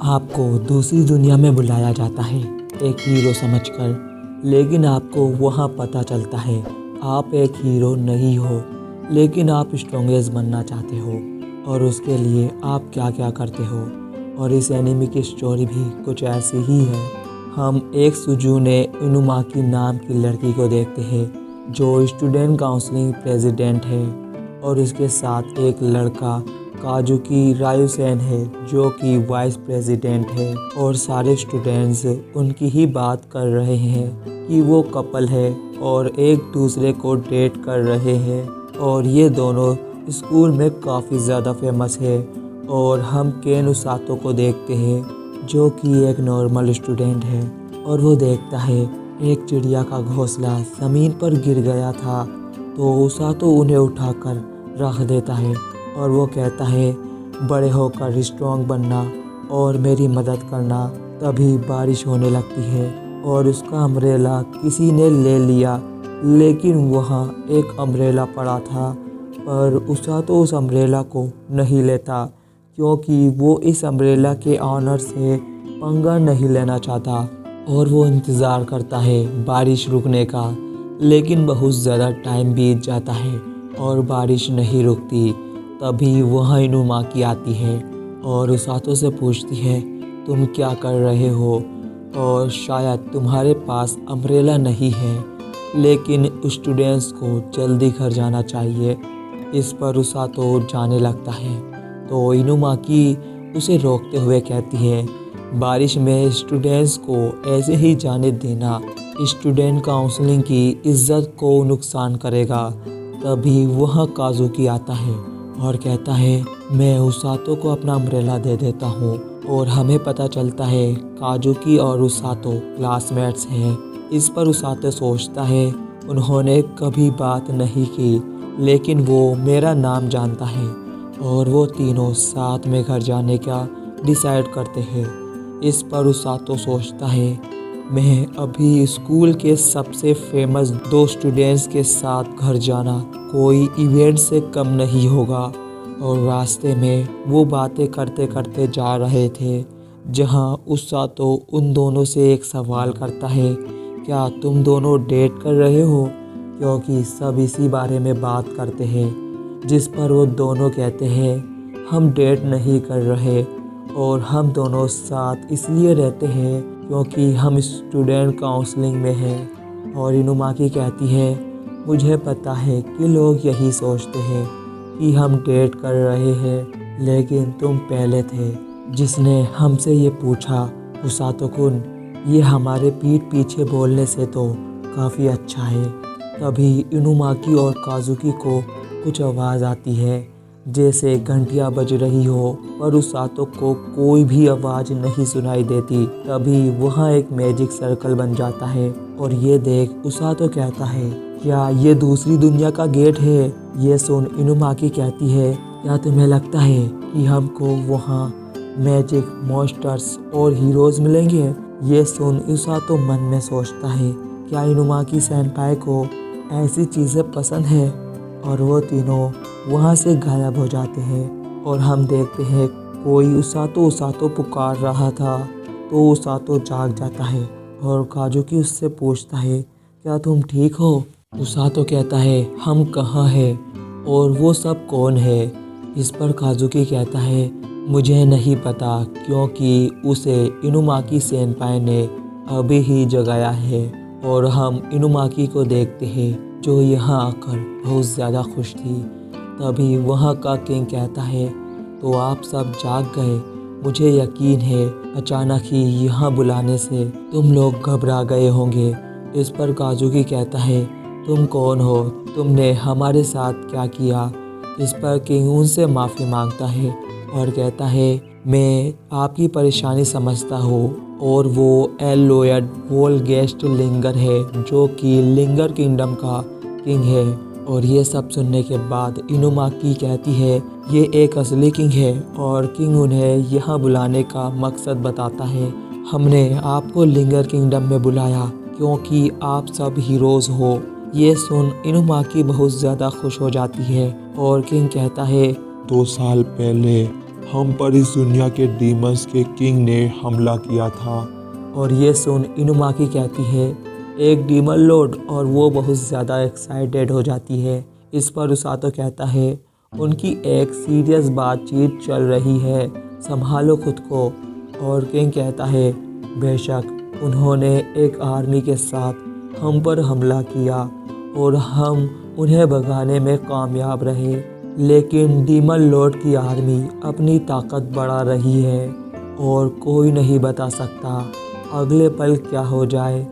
आपको दूसरी दुनिया में बुलाया जाता है एक हीरो समझकर, लेकिन आपको वहाँ पता चलता है आप एक हीरो नहीं हो, लेकिन आप स्ट्रॉन्गेस्ट बनना चाहते हो और उसके लिए आप क्या क्या करते हो। और इस एनिमे की स्टोरी भी कुछ ऐसी ही है। हम एक सुजुने इनुमाकी नाम की लड़की को देखते हैं जो स्टूडेंट काउंसलिंग प्रेसिडेंट है, और उसके साथ एक लड़का काजुकी रायुसेन है जो कि वाइस प्रेसिडेंट है। और सारे स्टूडेंट्स उनकी ही बात कर रहे हैं कि वो कपल है और एक दूसरे को डेट कर रहे हैं, और ये दोनों स्कूल में काफ़ी ज़्यादा फेमस है। और हम केन उसातो को देखते हैं जो कि एक नॉर्मल स्टूडेंट है, और वो देखता है एक चिड़िया का घोंसला ज़मीन पर गिर गया था, तो उसातो उन्हें उठाकर रख देता है और वो कहता है बड़े होकर स्ट्रॉन्ग बनना और मेरी मदद करना। तभी बारिश होने लगती है और उसका अम्ब्रेला किसी ने ले लिया, लेकिन वहाँ एक अम्ब्रेला पड़ा था, पर उसातो उस अम्ब्रेला को नहीं लेता क्योंकि वो इस अम्ब्रेला के ऑनर से पंगा नहीं लेना चाहता। और वो इंतज़ार करता है बारिश रुकने का, लेकिन बहुत ज़्यादा टाइम बीत जाता है और बारिश नहीं रुकती। तभी वहाँ इनुमाकी आती है और उसातो से पूछती है तुम क्या कर रहे हो, और शायद तुम्हारे पास अम्ब्रेला नहीं है, लेकिन स्टूडेंट्स को जल्दी घर जाना चाहिए। इस पर उसातो जाने लगता है तो इनुमाकी उसे रोकते हुए कहती है बारिश में स्टूडेंट्स को ऐसे ही जाने देना स्टूडेंट काउंसलिंग की इज्जत को नुकसान करेगा। तभी वह काजुकी आता है और कहता है मैं उसातो को अपना अम्ब्रेला दे देता हूँ, और हमें पता चलता है काजुकी और उसातो क्लासमेट्स हैं। इस पर उसातो सोचता है उन्होंने कभी बात नहीं की, लेकिन वो मेरा नाम जानता है, और वो तीनों साथ में घर जाने का डिसाइड करते हैं। इस पर उसातो सोचता है मैं अभी स्कूल के सबसे फेमस 2 स्टूडेंट्स के साथ घर जाना कोई इवेंट से कम नहीं होगा। और रास्ते में वो बातें करते करते जा रहे थे, जहां उसातो उन दोनों से एक सवाल करता है क्या तुम दोनों डेट कर रहे हो, क्योंकि सब इसी बारे में बात करते हैं। जिस पर वो दोनों कहते हैं हम डेट नहीं कर रहे, और हम दोनों साथ इसलिए रहते हैं क्योंकि हम स्टूडेंट काउंसलिंग में हैं। और इनुमाकी कहती है मुझे पता है कि लोग यही सोचते हैं कि हम डेट कर रहे हैं, लेकिन तुम पहले थे जिसने हमसे ये पूछा। उसातो कुन, ये हमारे पीठ पीछे बोलने से तो काफ़ी अच्छा है। तभी इनुमाकी और काजुकी को कुछ आवाज़ आती है जैसे घंटियाँ बज रही हो, पर उसातो को कोई भी आवाज़ नहीं सुनाई देती। तभी वहाँ एक मैजिक सर्कल बन जाता है, और ये देख उसातो कहता है क्या ये दूसरी दुनिया का गेट है। ये सुन इनुमाकी कहती है क्या तुम्हें लगता है कि हमको वहाँ मैजिक मॉन्स्टर्स और हीरोज़ मिलेंगे। ये सुन उसातो मन में सोचता है क्या इनुमाकी सेनपाई को ऐसी चीज़ें पसंद है, और वो तीनों वहाँ से गायब हो जाते हैं। और हम देखते हैं कोई उसातो पुकार रहा था, तो उसातो जाग जाता है और काजुकी उससे पूछता है क्या तुम ठीक हो। उसातो कहता है हम कहाँ हैं और वो सब कौन है। इस पर काजुकी कहता है मुझे नहीं पता, क्योंकि उसे इनुमाकी सेनपाई ने अभी ही जगाया है। और हम इनुमाकी को देखते हैं जो यहाँ आकर बहुत ज़्यादा खुश थी। तभी वहाँ का किंग कहता है तो आप सब जाग गए, मुझे यकीन है अचानक ही यहाँ बुलाने से तुम लोग घबरा गए होंगे। इस पर काजुकी कहता है तुम कौन हो, तुमने हमारे साथ क्या किया। इस पर किंग उनसे माफ़ी मांगता है और कहता है मैं आपकी परेशानी समझता हूँ, और वो एलोयड वोलगेस्ट लिंगर है जो कि लिंगर किंगडम का किंग है। और ये सब सुनने के बाद इनुमाकी कहती है ये एक असली किंग है, और किंग उन्हें यहाँ बुलाने का मकसद बताता है। हमने आपको लिंगर किंगडम में बुलाया क्योंकि आप सब हीरोज़ हो। ये सुन इनुमाकी बहुत ज़्यादा खुश हो जाती है, और किंग कहता है 2 साल पहले हम पर इस दुनिया के डीमंस के किंग ने हमला किया था। और ये सुन इनुमाकी कहती है एक डीमन लॉर्ड, और वो बहुत ज़्यादा एक्साइटेड हो जाती है। इस पर उसातो कहता है उनकी एक सीरियस बातचीत चल रही है, संभालो खुद को। और किंग कहता है बेशक उन्होंने एक आर्मी के साथ हम पर हमला किया और हम उन्हें भगाने में कामयाब रहे, लेकिन डीमन लॉर्ड की आर्मी अपनी ताकत बढ़ा रही है और कोई नहीं बता सकता अगले पल क्या हो जाए।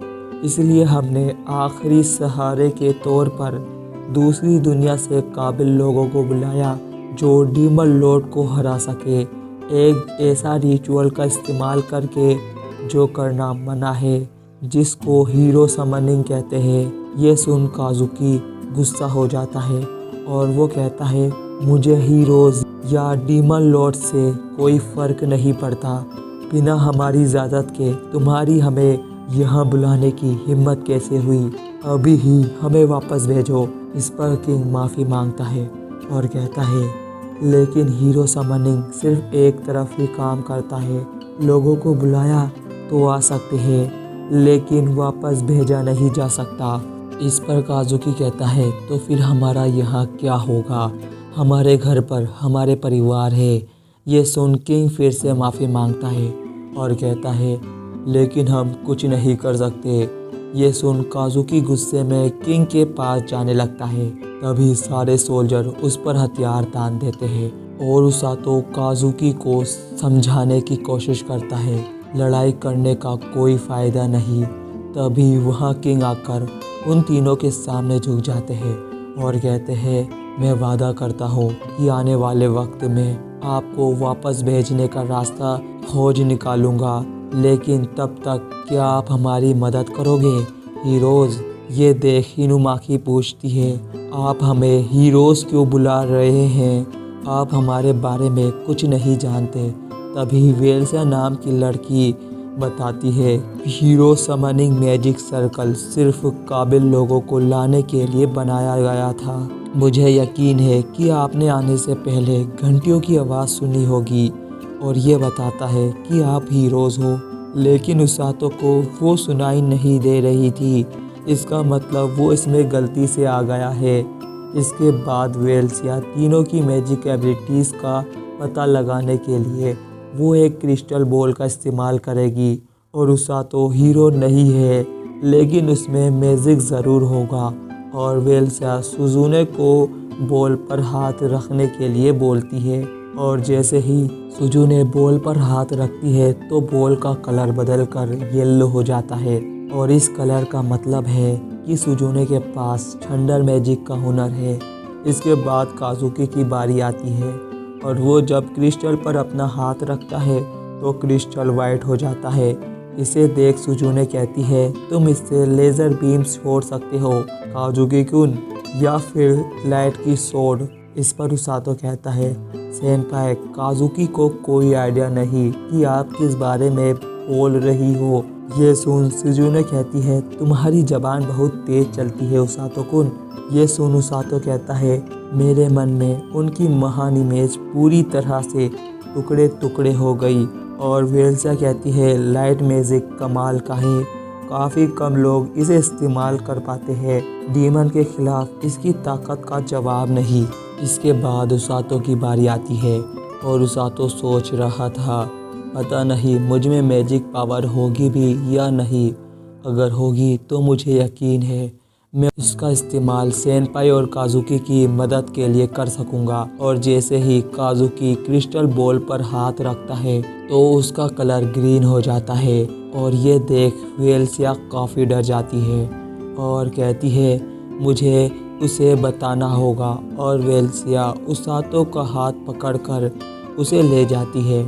इसलिए हमने आखिरी सहारे के तौर पर दूसरी दुनिया से काबिल लोगों को बुलाया जो डीमन लॉर्ड को हरा सके, एक ऐसा रिचुअल का इस्तेमाल करके जो करना मना है, जिसको हीरो समनिंग कहते हैं। ये सुन काजुकी गुस्सा हो जाता है और वो कहता है मुझे हीरोज़ या डीमन लॉर्ड से कोई फ़र्क नहीं पड़ता, बिना हमारी इजाज़त के तुम्हारी हमें यहाँ बुलाने की हिम्मत कैसे हुई, अभी ही हमें वापस भेजो। इस पर किंग माफ़ी मांगता है और कहता है लेकिन हीरो समनिंग सिर्फ एक तरफ ही काम करता है, लोगों को बुलाया तो आ सकते हैं लेकिन वापस भेजा नहीं जा सकता। इस पर काजुकी कहता है तो फिर हमारा यहाँ क्या होगा, हमारे घर पर हमारे परिवार है। ये सुन किंग फिर से माफ़ी मांगता है और कहता है लेकिन हम कुछ नहीं कर सकते। ये सुन काजुकी गुस्से में किंग के पास जाने लगता है। तभी सारे सोल्जर उस पर हथियार तान देते हैं और उसातो काजुकी को समझाने की कोशिश करता है लड़ाई करने का कोई फ़ायदा नहीं। तभी वहाँ किंग आकर उन तीनों के सामने झुक जाते हैं और कहते हैं मैं वादा करता हूँ कि आने वाले वक्त में आपको वापस भेजने का रास्ता खोज निकालूंगा, लेकिन तब तक क्या आप हमारी मदद करोगे हीरोज़। ये देख इनुमाकी पूछती है आप हमें हीरोज़ क्यों बुला रहे हैं, आप हमारे बारे में कुछ नहीं जानते। तभी वेल्सा नाम की लड़की बताती है हीरो समनिंग मैजिक सर्कल सिर्फ काबिल लोगों को लाने के लिए बनाया गया था। मुझे यकीन है कि आपने आने से पहले घंटियों की आवाज़ सुनी होगी। और ये बताता है कि आप हीरोज़ हो, लेकिन उसातो को वो सुनाई नहीं दे रही थी, इसका मतलब वो इसमें गलती से आ गया है। इसके बाद वेल्सिया तीनों की मैजिक एबिलिटीज़ का पता लगाने के लिए वो एक क्रिस्टल बॉल का इस्तेमाल करेगी। और उसातो हीरो नहीं है लेकिन उसमें मैजिक ज़रूर होगा। और वेल्सिया सुजुने को बॉल पर हाथ रखने के लिए बोलती है और जैसे ही सुजुने बॉल पर हाथ रखती है तो बॉल का कलर बदलकर येलो हो जाता है और इस कलर का मतलब है कि सुजुने के पास थंडर मैजिक का हुनर है। इसके बाद काजुकी की बारी आती है और वो जब क्रिस्टल पर अपना हाथ रखता है तो क्रिस्टल वाइट हो जाता है। इसे देख सुजुने कहती है तुम इससे लेज़र बीम्स छोड़ सकते हो काजुकी कुन, या फिर लाइट की सोड। इस पर उसातो कहता है सेनपाई काजुकी को कोई आइडिया नहीं कि आप किस बारे में बोल रही हो। ये सुन सुजुने कहती है तुम्हारी ज़बान बहुत तेज़ चलती है उसातो कुन। ये सुन उसातो कहता है मेरे मन में उनकी महान इमेज पूरी तरह से टुकड़े टुकड़े हो गई। और वेल्सा कहती है लाइट मैजिक कमाल का है, काफ़ी कम लोग इसे इस्तेमाल कर पाते हैं, डीमन के खिलाफ इसकी ताकत का जवाब नहीं। इसके बाद उसातो की बारी आती है और उसातो सोच रहा था पता नहीं मुझ में मैजिक पावर होगी भी या नहीं, अगर होगी तो मुझे यकीन है मैं उसका इस्तेमाल सेनपाई और काजुकी की मदद के लिए कर सकूंगा। और जैसे ही काजुकी क्रिस्टल बॉल पर हाथ रखता है तो उसका कलर ग्रीन हो जाता है और ये देख वेल्सिया काफ़ी डर जाती है और कहती है मुझे उसे बताना होगा। और वेल्सिया उसातो का हाथ पकड़कर उसे ले जाती है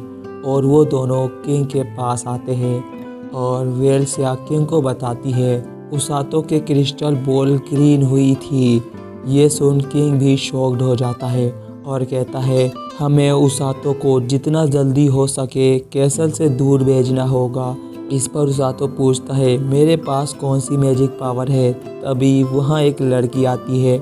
और वो दोनों किंग के पास आते हैं और वेल्सिया किंग को बताती है उसातो के क्रिस्टल बॉल ग्रीन हुई थी। ये सुन किंग भी शॉक्ड हो जाता है और कहता है हमें उसातो को जितना जल्दी हो सके कैसल से दूर भेजना होगा। इस पर उसातो पूछता है मेरे पास कौन सी मैजिक पावर है। तभी वहाँ एक लड़की आती है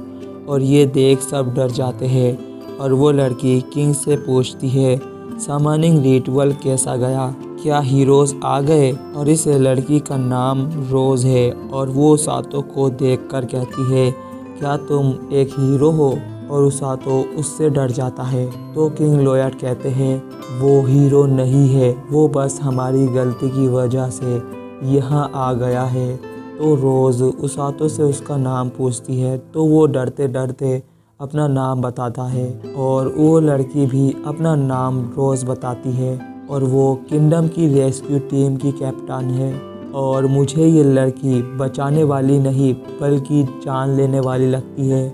और ये देख सब डर जाते हैं और वो लड़की किंग से पूछती है समनिंग रिचुअल कैसा गया, क्या हीरोज आ गए। और इस लड़की का नाम रोज है और वो उसातो को देखकर कहती है क्या तुम एक हीरो हो, और उसातो उससे डर जाता है। तो किंग लोयड कहते हैं वो हीरो नहीं है, वो बस हमारी गलती की वजह से यहाँ आ गया है। तो रोज़ उसातो से उसका नाम पूछती है तो वो डरते डरते अपना नाम बताता है और वो लड़की भी अपना नाम रोज़ बताती है और वो किंगडम की रेस्क्यू टीम की कैप्टन है। और मुझे ये लड़की बचाने वाली नहीं बल्कि जान लेने वाली लगती है।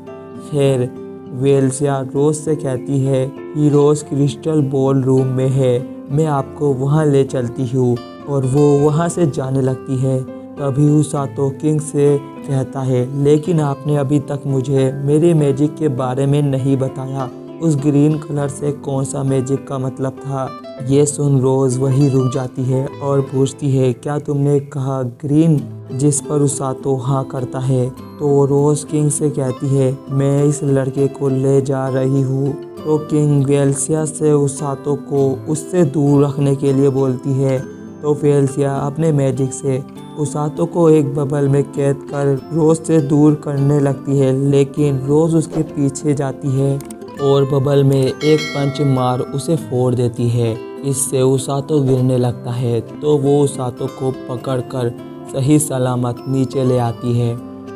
खैर वेल्सिया रोज़ से कहती है हीरोज़ क्रिस्टल बॉल रूम में है, मैं आपको वहाँ ले चलती हूँ। और वो वहाँ से जाने लगती है। तभी उसातो किंग से कहता है लेकिन आपने अभी तक मुझे मेरे मैजिक के बारे में नहीं बताया, उस ग्रीन कलर से कौन सा मैजिक का मतलब था। ये सुन रोज़ वही रुक जाती है और पूछती है क्या तुमने कहा ग्रीन, जिस पर उसातो हाँ करता है। तो रोज़ किंग से कहती है मैं इस लड़के को ले जा रही हूँ। तो किंग वेल्सिया से उसातो को उससे दूर रखने के लिए बोलती है। तो वेल्सिया अपने मैजिक से उसातो को एक बबल में कैद कर रोज़ से दूर करने लगती है, लेकिन रोज़ उसके पीछे जाती है और बबल में एक पंच मार उसे फोड़ देती है। इससे उसातो गिरने लगता है तो वो उसातो को पकड़कर सही सलामत नीचे ले आती है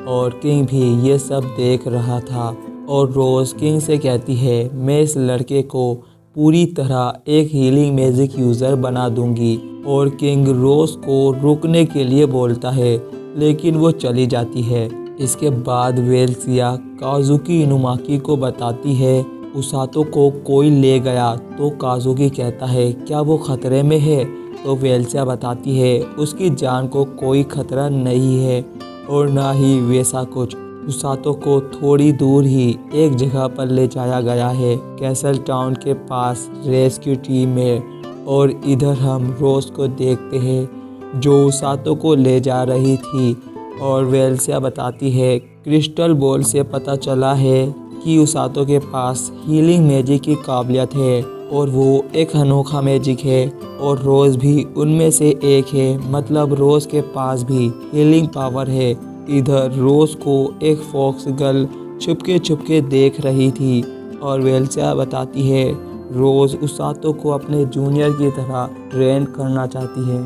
और किंग भी ये सब देख रहा था। और रोज़ किंग से कहती है मैं इस लड़के को पूरी तरह एक हीलिंग मैजिक यूज़र बना दूंगी। और किंग रोज़ को रुकने के लिए बोलता है लेकिन वो चली जाती है। इसके बाद वेल्सिया काजुकी इनुमाकी को बताती है उसातो को कोई ले गया। तो काजुकी कहता है क्या वो खतरे में है। तो वेल्सिया बताती है उसकी जान को कोई खतरा नहीं है और ना ही वैसा कुछ। उसातो को थोड़ी दूर ही एक जगह पर ले जाया गया है कैसल टाउन के पास रेस्क्यू टीम में। और इधर हम रोज़ को देखते हैं जो उसातो को ले जा रही थी। और वेल्सिया बताती है क्रिस्टल बॉल से पता चला है कि उसातो के पास हीलिंग मैजिक की काबिलियत है और वो एक अनोखा मैजिक है और रोज़ भी उनमें से एक है, मतलब रोज़ के पास भी हीलिंग पावर है। इधर रोज़ को एक फॉक्स गर्ल छुपके देख रही थी और वेल्सिया बताती है रोज़ उसातो को अपने जूनियर की तरह ट्रेन करना चाहती है।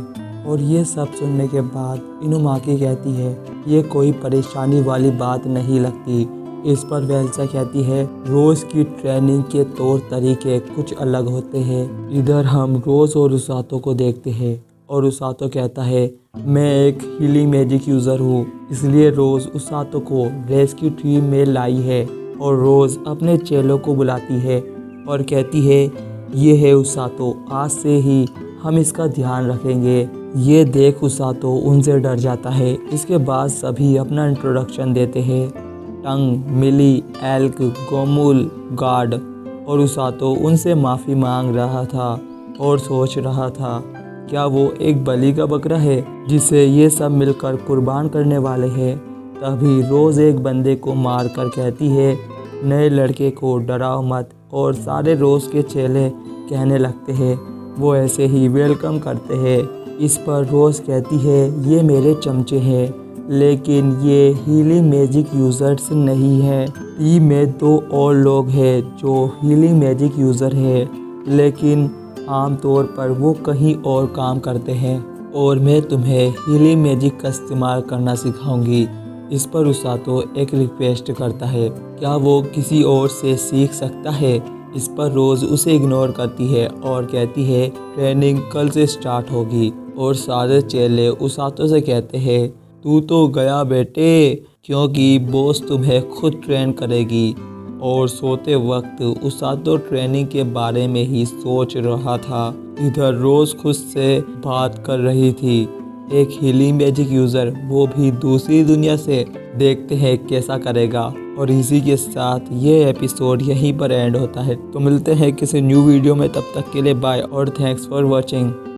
और ये सब सुनने के बाद इनुमाकी कहती है ये कोई परेशानी वाली बात नहीं लगती। इस पर वेल्सिया कहती है रोज़ की ट्रेनिंग के तौर तरीके कुछ अलग होते हैं। इधर हम रोज़ और उसातो को देखते हैं और उसातो कहता है मैं एक हीलिंग मैजिक यूज़र हूँ, इसलिए रोज़ उसातो को रेस्क्यू टीम में लाई है। और रोज़ अपने चेलों को बुलाती है और कहती है ये है उसातो, आज से ही हम इसका ध्यान रखेंगे। ये देख उसातो उनसे डर जाता है। इसके बाद सभी अपना इंट्रोडक्शन देते हैं टंग, मिली, एल्क, गोमुल, गार्ड। और उसातो उनसे माफ़ी मांग रहा था और सोच रहा था क्या वो एक बलि का बकरा है जिसे ये सब मिलकर कुर्बान करने वाले हैं। तभी रोज़ एक बंदे को मार कर कहती है नए लड़के को डराओ मत। और सारे रोज़ के चेले कहने लगते हैं वो ऐसे ही वेलकम करते हैं। इस पर रोज़ कहती है ये मेरे चमचे हैं, लेकिन ये हीलिंग मैजिक यूज़र्स नहीं हैं। टीम में 2 और लोग हैं जो हीलिंग मैजिक यूज़र हैं, लेकिन आमतौर पर वो कहीं और काम करते हैं और मैं तुम्हें हीलिंग मैजिक का इस्तेमाल करना सिखाऊंगी। इस पर उसातो एक रिक्वेस्ट करता है क्या वो किसी और से सीख सकता है। इस पर रोज़ उसे इग्नोर करती है और कहती है ट्रेनिंग कल से स्टार्ट होगी। और सारे चेले उसातो से कहते हैं तू तो गया बेटे, क्योंकि बॉस तुम्हें खुद ट्रेन करेगी। और सोते वक्त उसातो ट्रेनिंग के बारे में ही सोच रहा था। इधर रोज़ खुद से बात कर रही थी एक हीलिंग मैजिक यूज़र, वो भी दूसरी दुनिया से। देखते हैं कैसा करेगा। और इसी के साथ ये एपिसोड यहीं पर एंड होता है। तो मिलते हैं किसी न्यू वीडियो में, तब तक के लिए बाय और थैंक्स फॉर वॉचिंग।